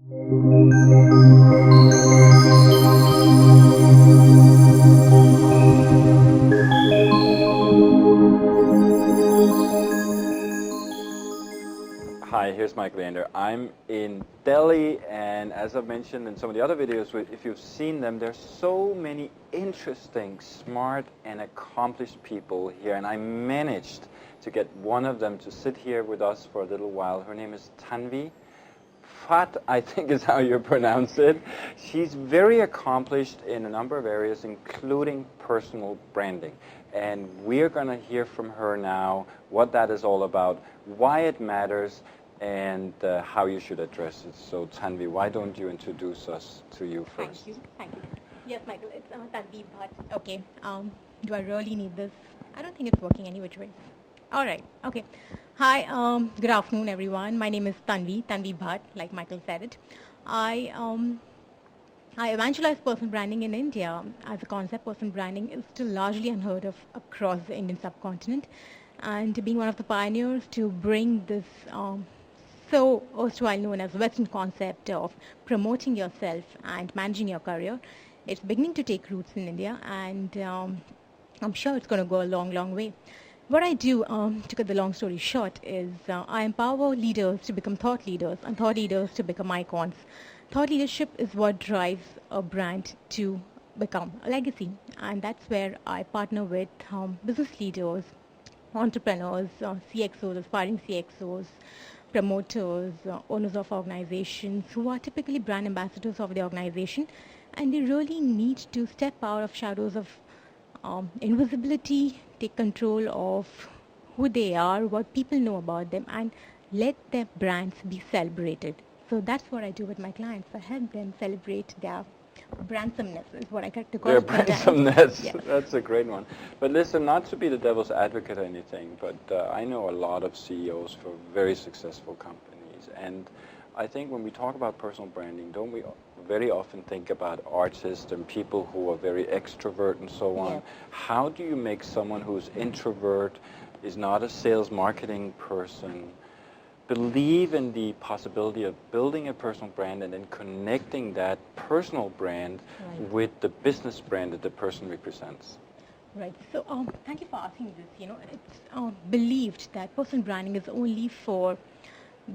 Hi, here's Mike Leander. I'm in Delhi, and as I've mentioned in some of the other videos, if you've seen them, there's so many interesting, smart, and accomplished people here, and I managed to get one of them to sit here with us for a little while. Her name is Tanvi Bhatt, I think is how you pronounce it. She's very accomplished in a number of areas, including personal branding. And we're going to hear from her now what that is all about, why it matters, and how you should address it. So, Tanvi, why don't you introduce us to you first? Thank you. Yes, Michael, it's Tanvi Bhatt. Okay, do I really need this? I don't think it's working any which way. All right, okay. Hi, good afternoon, everyone. My name is Tanvi Bhatt, like Michael said it. I evangelize personal branding in India. As a concept, personal branding is still largely unheard of across the Indian subcontinent. And being one of the pioneers to bring this so erstwhile known as Western concept of promoting yourself and managing your career, it's beginning to take roots in India, and I'm sure it's going to go a long, long way. What I do, to cut the long story short, is I empower leaders to become thought leaders and thought leaders to become icons. Thought leadership is what drives a brand to become a legacy, and that's where I partner with business leaders, entrepreneurs, CXOs, aspiring CXOs, promoters, owners of organizations who are typically brand ambassadors of the organization, and they really need to step out of shadows of invisibility, take control of who they are, what people know about them, and let their brands be celebrated. So that's what I do with my clients. I help them celebrate their brandsomeness, is what I like to call Their it. brandsomeness, Yes. that's a great one. But listen, not to be the devil's advocate or anything, but I know a lot of CEOs for very successful companies, and I think when we talk about personal branding, don't we very often think about artists and people who are very extrovert and so on? Yeah. How do you make someone who's introvert, is not a sales marketing person, believe in the possibility of building a personal brand and then connecting that personal brand Right. with the business brand that the person represents? Right. So, thank you for asking this. It's believed that personal branding is only for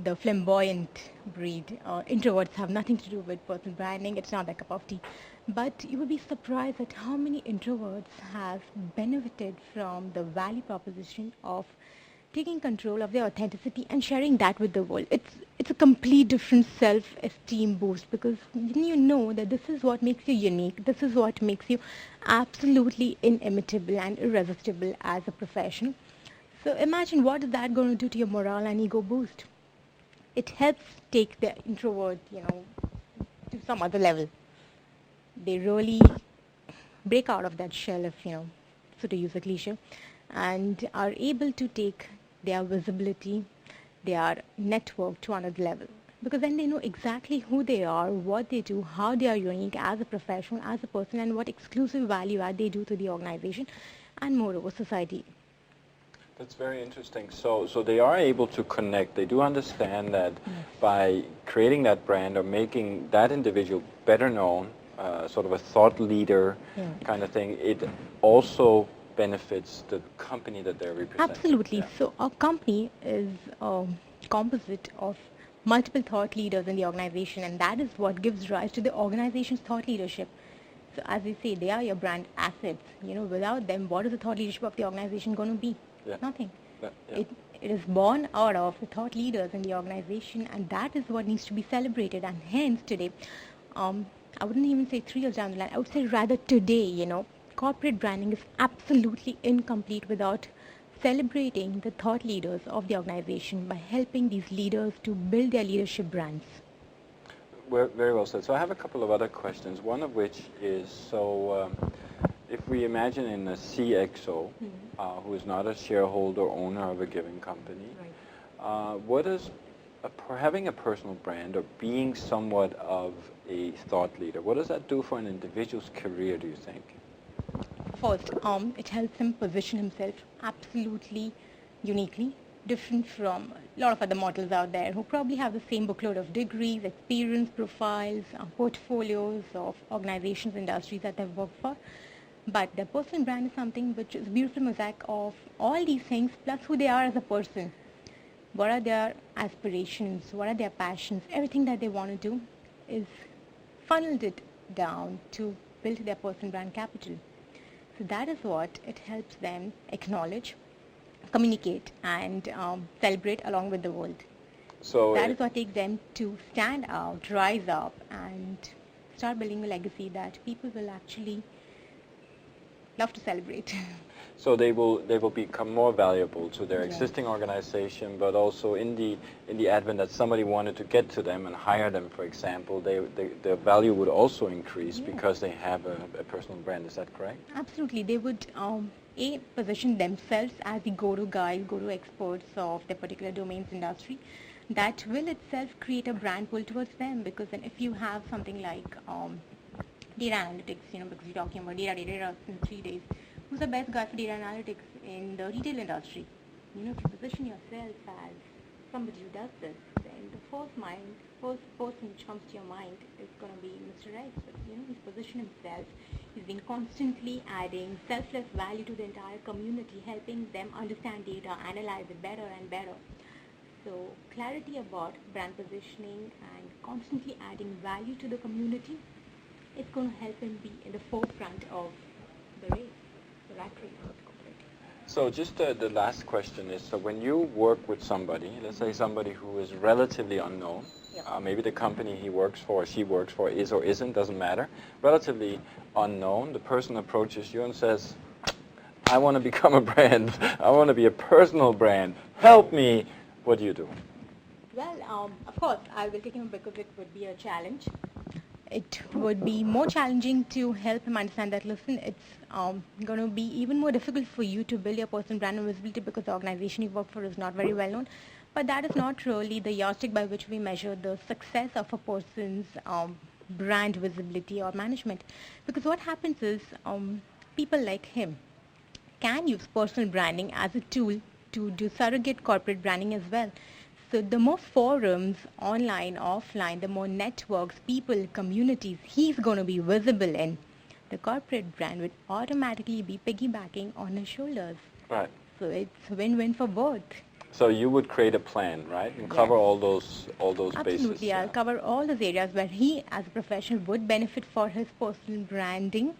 the flamboyant breed. Introverts have nothing to do with personal branding. It's not their cup of tea. But you would be surprised at how many introverts have benefited from the value proposition of taking control of their authenticity and sharing that with the world. It's a complete different self-esteem boost, because you know that this is what makes you unique. This is what makes you absolutely inimitable and irresistible as a professional. So imagine what is that going to do to your morale and ego boost. It helps take the introvert, to some other level. They really break out of that shell of, so to use a cliche, and are able to take their visibility, their network to another level. Because then they know exactly who they are, what they do, how they are unique as a professional, as a person, and what exclusive value add they do to the organization and moreover society. That's very interesting. So they are able to connect. They do understand that by creating that brand or making that individual better known, sort of a thought leader kind of thing, it also benefits the company that they're representing. Absolutely. Yeah. So our company is a composite of multiple thought leaders in the organization, and that is what gives rise to the organization's thought leadership. So as we say, they are your brand assets. Without them, what is the thought leadership of the organization going to be? Yeah. Nothing. Yeah. It is born out of the thought leaders in the organization, and that is what needs to be celebrated. And hence today, I wouldn't even say 3 years down the line, I would say rather today, corporate branding is absolutely incomplete without celebrating the thought leaders of the organization by helping these leaders to build their leadership brands. Very well said. So I have a couple of other questions, one of which is, if we imagine in a CXO who is not a shareholder or owner of a given company, what is having a personal brand or being somewhat of a thought leader, what does that do for an individual's career, do you think? First, it helps him position himself absolutely uniquely different from a lot of other models out there who probably have the same bookload of degrees, experience profiles, portfolios of organizations, industries that they've worked for. But their personal brand is something which is a beautiful mosaic of all these things plus who they are as a person. What are their aspirations? What are their passions? Everything that they want to do is funneled it down to build their personal brand capital. So that is what it helps them acknowledge, communicate, and celebrate along with the world. So that is what takes them to stand out, rise up, and start building a legacy that people will actually love to celebrate. So they will become more valuable to their Yes. existing organization, but also in the advent that somebody wanted to get to them and hire them, for example, their value would also increase Yes. because they have a personal brand. Is that correct? Absolutely. They would position themselves as the go-to guys, go-to experts of their particular domains industry. That will itself create a brand pull towards them, because then if you have something like data analytics, because you're talking about data in 3 days, who's the best guy for data analytics in the retail industry? If you position yourself as somebody who does this, then the first person which comes to your mind is going to be Mr. X. But he's positioned himself. He's been constantly adding selfless value to the entire community, helping them understand data, analyze it better and better. So clarity about brand positioning and constantly adding value to the community is going to help him be in the forefront of the race, the rat race of the corporate. So just the last question is, so when you work with somebody, let's say somebody who is relatively unknown, Yep. maybe the company he works for or she works for is or isn't, doesn't matter, relatively unknown, the person approaches you and says, I want to become a brand, I want to be a personal brand, help me. What do you do? Well, of course, I will take him because it would be a challenge. It would be more challenging to help him understand that, listen, it's going to be even more difficult for you to build your personal brand and visibility because the organization you work for is not very well known. But that is not really the yardstick by which we measure the success of a person's brand visibility or management. Because what happens is people like him can use personal branding as a tool to do surrogate corporate branding as well. So the more forums, online, offline, the more networks, people, communities he's going to be visible in, the corporate brand would automatically be piggybacking on his shoulders. Right. So it's win-win for both. So you would create a plan, right, and cover Yes. all those bases. Absolutely, I'll cover all those areas where he, as a professional, would benefit for his personal branding,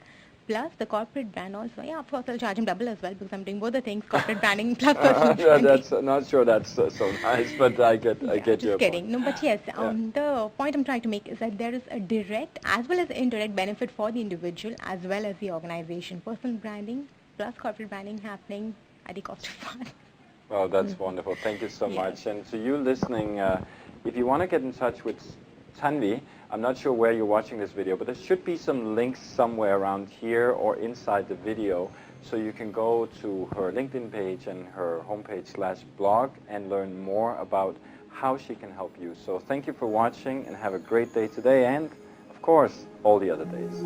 plus the corporate brand also. Yeah, of course, I'll charge him double as well because I'm doing both the things, corporate branding plus personal branding. That's not sure that's so nice, but I get your Just kidding. point. No, but yes, Yeah. the point I'm trying to make is that there is a direct as well as indirect benefit for the individual as well as the organization. Personal branding plus corporate branding happening at the cost of fun. Well, that's wonderful. Thank you so Yes. much. And to you listening, if you want to get in touch with Tanvi, I'm not sure where you're watching this video, but there should be some links somewhere around here or inside the video, so you can go to her LinkedIn page and her homepage/blog and learn more about how she can help you. So thank you for watching and have a great day today and, of course, all the other days.